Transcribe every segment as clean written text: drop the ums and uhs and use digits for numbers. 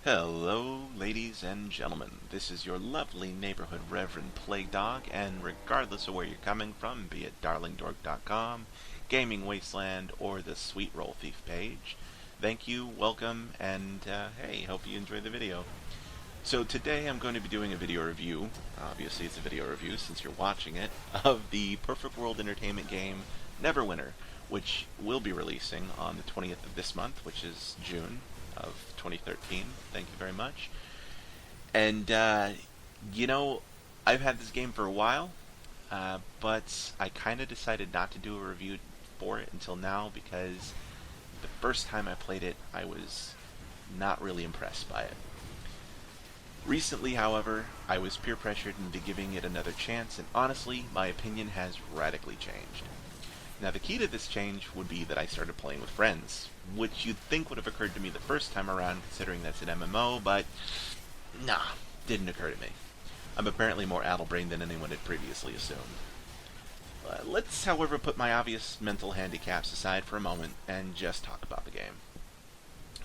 Hello, ladies and gentlemen. This is your lovely neighborhood Reverend Plague Dog, and regardless of where you're coming from, be it darlingdork.com, Gaming Wasteland, or the Sweet Roll Thief page, thank you, welcome, and hey, hope you enjoy the video. So today I'm going to be doing a video review, obviously it's a video review since you're watching it, of the Perfect World Entertainment game Neverwinter, which will be releasing on the 20th of this month, which is June of 2013. Thank you very much. And, I've had this game for a while, but I kind of decided not to do a review for it until now because the first time I played it, I was not really impressed by it. Recently, however, I was peer pressured into giving it another chance, and honestly, my opinion has radically changed. Now, the key to this change would be that I started playing with friends, which you'd think would have occurred to me the first time around, considering that's an MMO, but nah, didn't occur to me. I'm apparently more addle-brained than anyone had previously assumed. Let's, however, put my obvious mental handicaps aside for a moment and just talk about the game.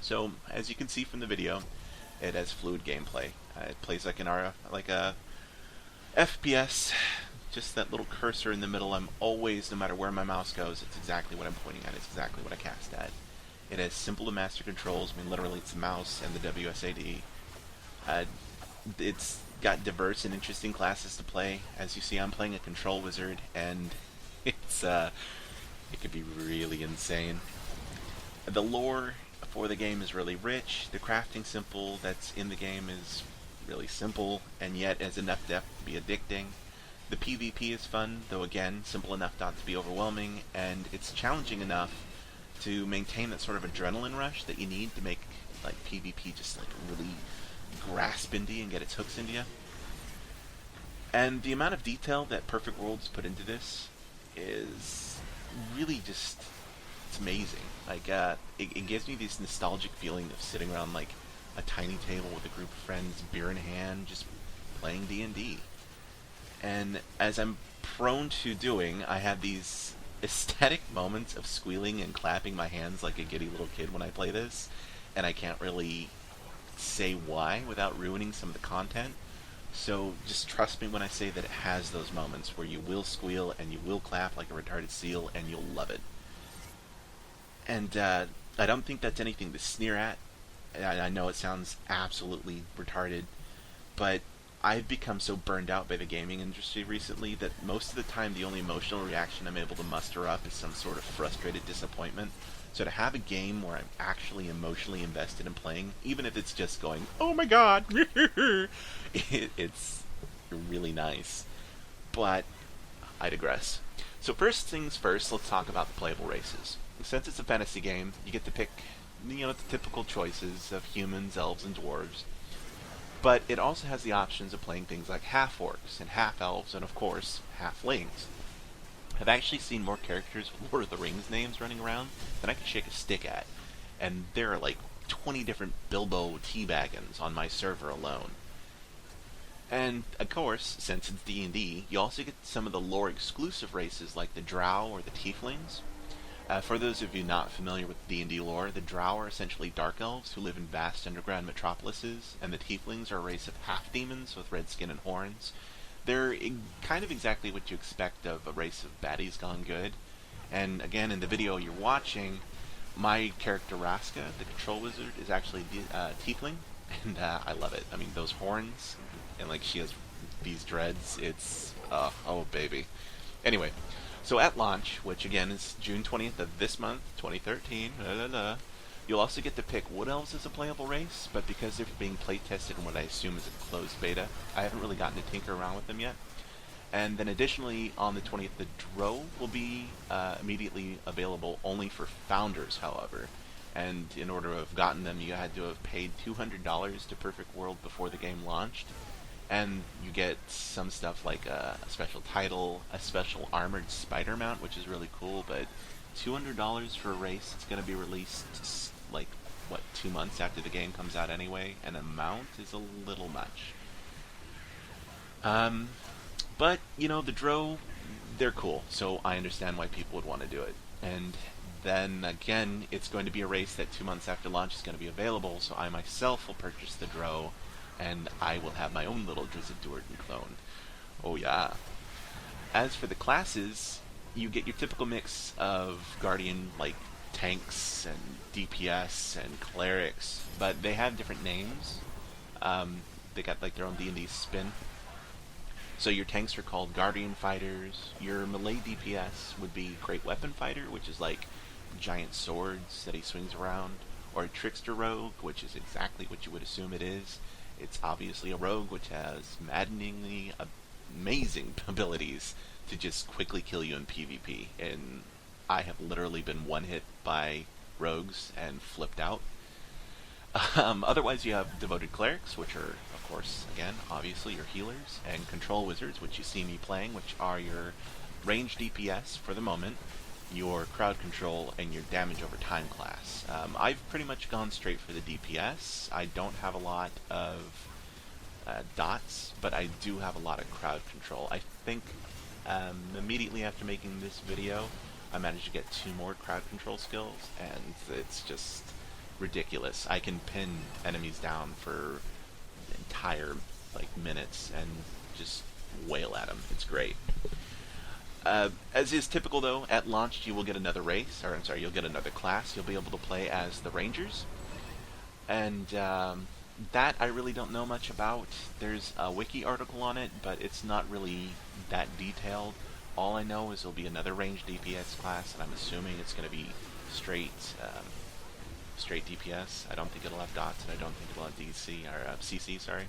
So, as you can see from the video, it has fluid gameplay. It plays like a FPS. Just that little cursor in the middle. I'm always, no matter where my mouse goes, it's exactly what I'm pointing at. It's exactly what I cast at. It has simple to master controls. I mean, literally, it's the mouse and the WSAD. It's got diverse and interesting classes to play. As you see, I'm playing a control wizard, and it can be really insane. The lore for the game is really rich. The crafting simple that's in the game is really simple, and yet has enough depth to be addicting. The PvP is fun, though again, simple enough not to be overwhelming, and it's challenging enough to maintain that sort of adrenaline rush that you need to make like PvP just like really grasp into you and get its hooks into you. And the amount of detail that Perfect Worlds put into this is really just, it's amazing. Like, it gives me this nostalgic feeling of sitting around like a tiny table with a group of friends, beer in hand, just playing D&D. And as I'm prone to doing, I have these aesthetic moments of squealing and clapping my hands like a giddy little kid when I play this, and I can't really say why without ruining some of the content. So just trust me when I say that it has those moments where you will squeal and you will clap like a retarded seal and you'll love it. And I don't think that's anything to sneer at. I know it sounds absolutely retarded, but I've become so burned out by the gaming industry recently that most of the time the only emotional reaction I'm able to muster up is some sort of frustrated disappointment. So to have a game where I'm actually emotionally invested in playing, even if it's just going, oh my god, it's really nice. But I digress. So first things first, let's talk about the playable races. Since it's a fantasy game, you get to pick, the typical choices of humans, elves, and dwarves. But it also has the options of playing things like half-orcs and half-elves and, of course, half-lings. I've actually seen more characters with Lord of the Rings names running around than I can shake a stick at. And there are like 20 different Bilbo teabaggins on my server alone. And, of course, since it's D&D, you also get some of the lore-exclusive races like the Drow or the Tieflings. For those of you not familiar with D&D lore, the Drow are essentially dark elves who live in vast underground metropolises, and the Tieflings are a race of half-demons with red skin and horns. They're kind of exactly what you expect of a race of baddies gone good. And again, in the video you're watching, my character Raska, the control wizard, is actually Tiefling, and I love it. I mean, those horns, and like she has these dreads, it's, oh baby. Anyway, so at launch, which again is June 20th of this month, 2013, you'll also get to pick what elves is a playable race, but because they're being play-tested in what I assume is a closed beta, I haven't really gotten to tinker around with them yet. And then additionally, on the 20th, the Drow will be immediately available only for founders, however. And in order to have gotten them, you had to have paid $200 to Perfect World before the game launched. And you get some stuff like a special title, a special armored spider mount, which is really cool, but $200 for a race that's going to be released, like, 2 months after the game comes out anyway, and a mount is a little much. But, the Drow, they're cool, so I understand why people would want to do it. And then again, it's going to be a race that 2 months after launch is going to be available, so I myself will purchase the Drow, and I will have my own little Drizzt Do'Urden clone. Oh yeah. As for the classes, you get your typical mix of Guardian, like tanks and DPS and clerics, but they have different names. They got like their own D&D spin. So your tanks are called Guardian Fighters. Your melee DPS would be Great Weapon Fighter, which is like giant swords that he swings around. Or a Trickster Rogue, which is exactly what you would assume it is. It's obviously a rogue which has maddeningly amazing abilities to just quickly kill you in PvP. And I have literally been one hit by rogues and flipped out. Otherwise, you have Devoted Clerics, which are, of course, again, obviously your healers, and Control Wizards, which you see me playing, which are your range DPS for the moment, your crowd control, and your damage over time class. I've pretty much gone straight for the DPS. I don't have a lot of dots, but I do have a lot of crowd control. I think immediately after making this video, I managed to get 2 more crowd control skills, and it's just ridiculous. I can pin enemies down for entire minutes and just wail at them. It's great. As is typical though, at launch you will get another race, or I'm sorry, you'll get another class. You'll be able to play as the Rangers, and that I really don't know much about. There's a wiki article on it, but it's not really that detailed. All I know is there'll be another range DPS class, and I'm assuming it's going to be straight DPS. I don't think it'll have dots, and I don't think it'll have DC or CC. Sorry.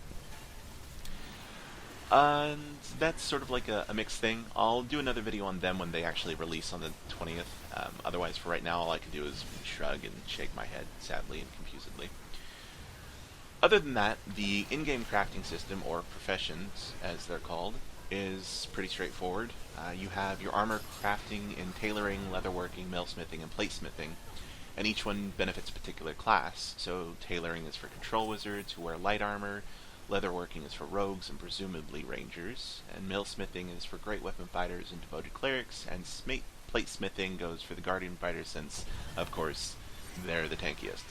And that's sort of like a mixed thing. I'll do another video on them when they actually release on the 20th. Otherwise, for right now, all I can do is shrug and shake my head sadly and confusedly. Other than that, the in-game crafting system, or professions as they're called, is pretty straightforward. You have your armor crafting in tailoring, leatherworking, mailsmithing, and platesmithing, and each one benefits a particular class. So tailoring is for control wizards who wear light armor, leatherworking is for rogues and presumably rangers, and mailsmithing is for great weapon fighters and devoted clerics, and platesmithing goes for the guardian fighters since, of course, they're the tankiest.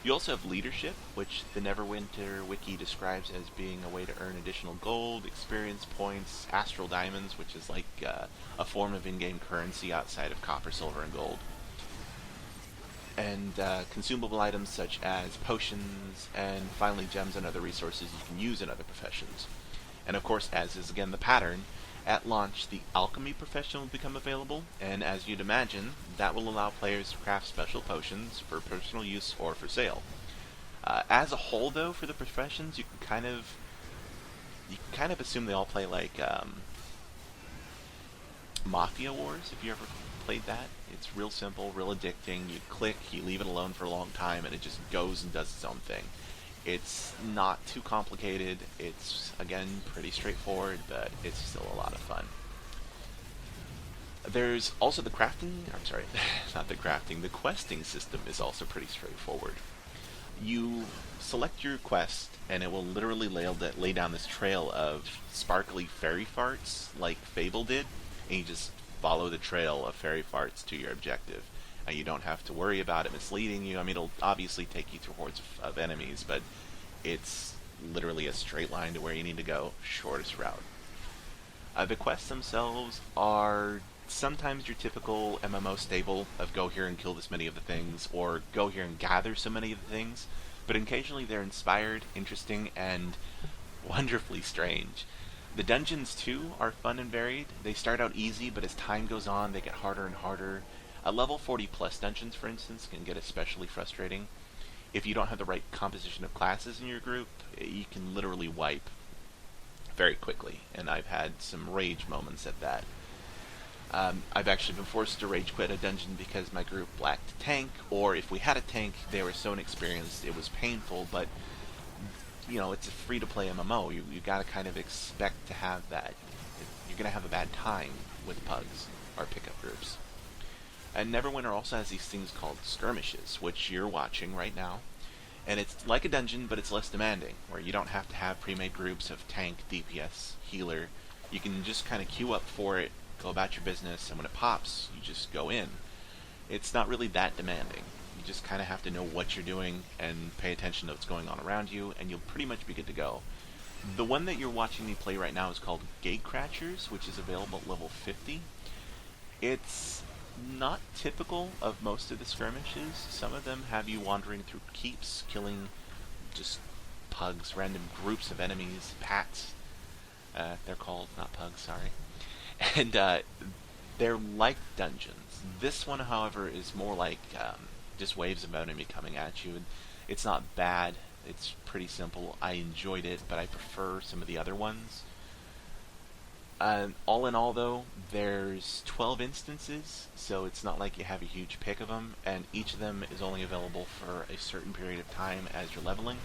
You also have leadership, which the Neverwinter wiki describes as being a way to earn additional gold, experience points, astral diamonds, which is like a form of in-game currency outside of copper, silver, and gold. And consumable items such as potions, and finally gems and other resources you can use in other professions. And of course, as is again the pattern, at launch the alchemy profession will become available, and as you'd imagine, that will allow players to craft special potions for personal use or for sale. As a whole though, for the professions, you can kind of assume they all play like Mafia Wars, if you ever played that. It's real simple, real addicting. You click, you leave it alone for a long time, and it just goes and does its own thing. It's not too complicated. It's, again, pretty straightforward, but it's still a lot of fun. There's also the crafting, I'm sorry, not the crafting, the questing system is also pretty straightforward. You select your quest, and it will literally lay down this trail of sparkly fairy farts, like Fable did, and you just follow the trail of fairy farts to your objective. And you don't have to worry about it misleading you. I mean, it'll obviously take you through hordes of enemies, but it's literally a straight line to where you need to go, shortest route. The quests themselves are sometimes your typical MMO stable of go here and kill this many of the things, or go here and gather so many of the things, but occasionally they're inspired, interesting, and wonderfully strange. The dungeons, too, are fun and varied. They start out easy, but as time goes on, they get harder and harder. Level 40 plus dungeons, for instance, can get especially frustrating. If you don't have the right composition of classes in your group, you can literally wipe very quickly, and I've had some rage moments at that. I've actually been forced to rage quit a dungeon because my group lacked a tank, or if we had a tank, they were so inexperienced, it was painful, but you know, it's a free-to-play MMO. You gotta kind of expect to have that. You're gonna have a bad time with pugs, or pickup groups. And Neverwinter also has these things called skirmishes, which you're watching right now. And it's like a dungeon, but it's less demanding, where you don't have to have pre-made groups of tank, DPS, healer. You can just kind of queue up for it, go about your business, and when it pops, you just go in. It's not really that demanding. You just kind of have to know what you're doing and pay attention to what's going on around you, and you'll pretty much be good to go. The one that you're watching me play right now is called Gatecrashers, which is available at level 50. It's not typical of most of the skirmishes. Some of them have you wandering through keeps, killing just pugs, random groups of enemies, pats. They're called, not pugs, sorry. And they're like dungeons. This one, however, is more like just waves of enemy coming at you. And it's not bad. It's pretty simple. I enjoyed it, but I prefer some of the other ones. All in all, though, there's 12 instances, so it's not like you have a huge pick of them, and each of them is only available for a certain period of time as you're leveling.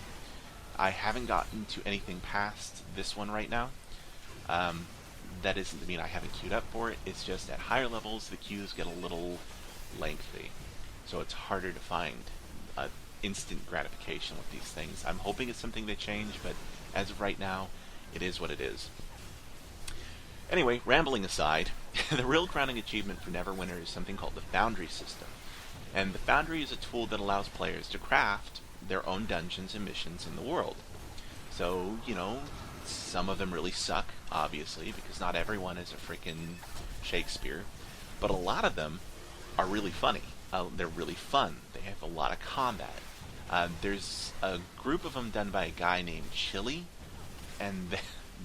I haven't gotten to anything past this one right now. That doesn't mean I haven't queued up for it. It's just at higher levels, the queues get a little lengthy, so it's harder to find instant gratification with these things. I'm hoping it's something they change, but as of right now, it is what it is. Anyway, rambling aside, the real crowning achievement for Neverwinter is something called the foundry system. And the foundry is a tool that allows players to craft their own dungeons and missions in the world. So, some of them really suck, obviously, because not everyone is a freaking Shakespeare. But a lot of them are really funny. They're really fun. They have a lot of combat. There's a group of them done by a guy named Chili, and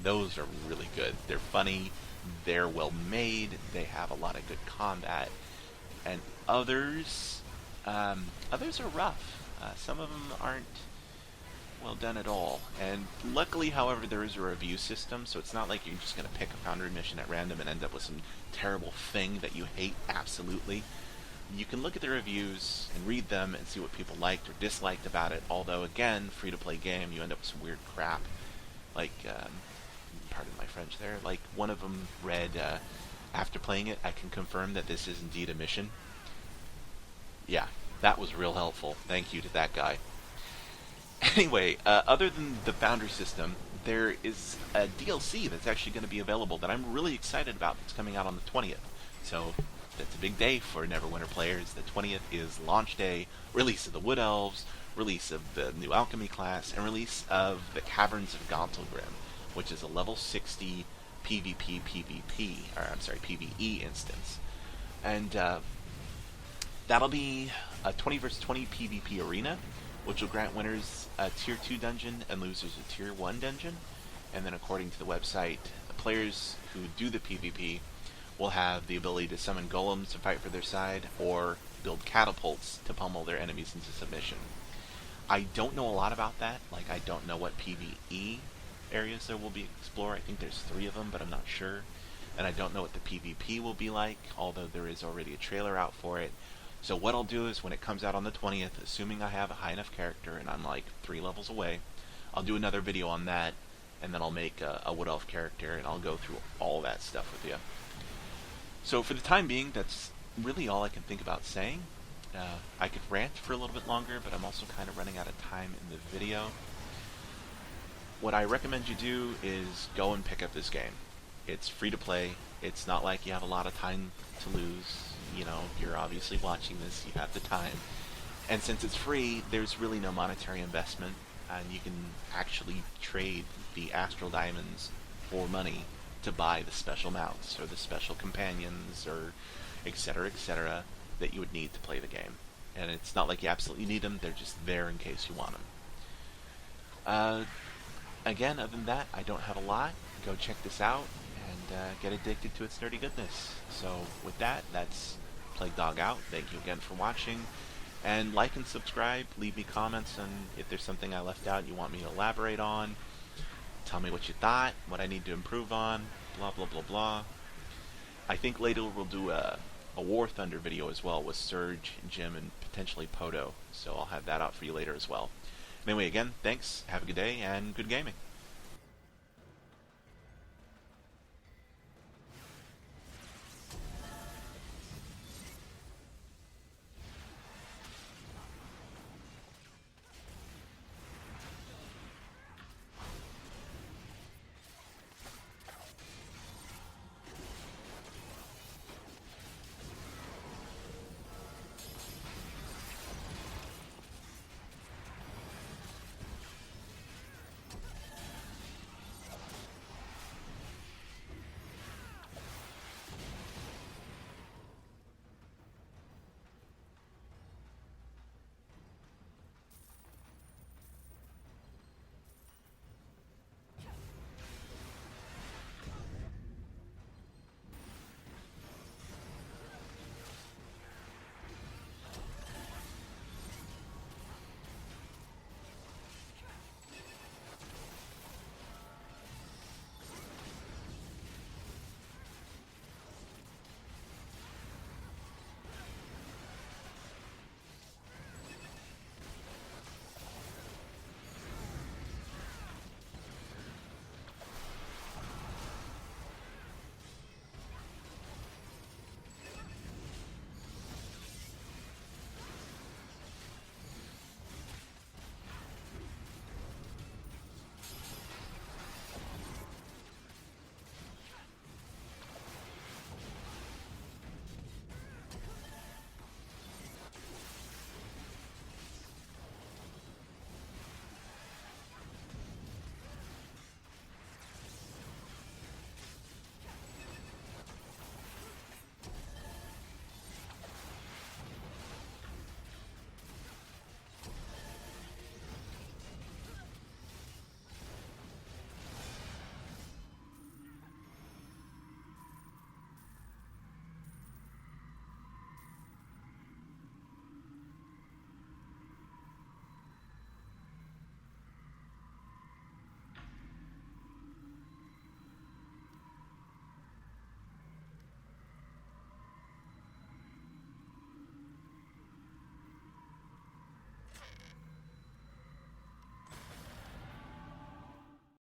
those are really good. They're funny, they're well made, they have a lot of good combat. And others are rough. Some of them aren't well done at all. And luckily, however, there is a review system, so it's not like you're just going to pick a foundry mission at random and end up with some terrible thing that you hate absolutely. You can look at the reviews and read them and see what people liked or disliked about it, although, again, free-to-play game, you end up with some weird crap. Like, pardon my French there, like one of them read, after playing it, I can confirm that this is indeed a mission. Yeah, that was real helpful. Thank you to that guy. Anyway, other than the foundry system, there is a DLC that's actually going to be available that I'm really excited about that's coming out on the 20th. So, that's a big day for Neverwinter players. The 20th is launch day, release of the Wood Elves, release of the new Alchemy class, and release of the Caverns of Gauntlgrim, which is a level 60 PvE instance. And that'll be a 20 vs 20 PvP arena, which will grant winners a Tier 2 dungeon and losers a Tier 1 dungeon. And then according to the website, the players who do the PvP will have the ability to summon golems to fight for their side, or build catapults to pummel their enemies into submission. I don't know a lot about that. Like, I don't know what PvE areas there will be explored. I think there's 3 of them, but I'm not sure. And I don't know what the PvP will be like, although there is already a trailer out for it. So what I'll do is, when it comes out on the 20th, assuming I have a high enough character and I'm like 3 levels away, I'll do another video on that, and then I'll make a Wood Elf character, and I'll go through all that stuff with you. So for the time being, that's really all I can think about saying. I could rant for a little bit longer, but I'm also kind of running out of time in the video. What I recommend you do is go and pick up this game. It's free to play. It's not like you have a lot of time to lose. You're obviously watching this, you have the time. And since it's free, there's really no monetary investment, and you can actually trade the Astral Diamonds for money to buy the special mounts, or the special companions, or etc., that you would need to play the game. And it's not like you absolutely need them, they're just there in case you want them. Again, other than that, I don't have a lot. Go check this out, and get addicted to its nerdy goodness. So, with that, that's Plague Dog out. Thank you again for watching. And like and subscribe, leave me comments on if there's something I left out you want me to elaborate on. Tell me what you thought, what I need to improve on, blah blah blah blah. I think later we'll do a War Thunder video as well with Surge, Jim, and potentially Poto. So I'll have that out for you later as well. Anyway, again, thanks, have a good day, and good gaming.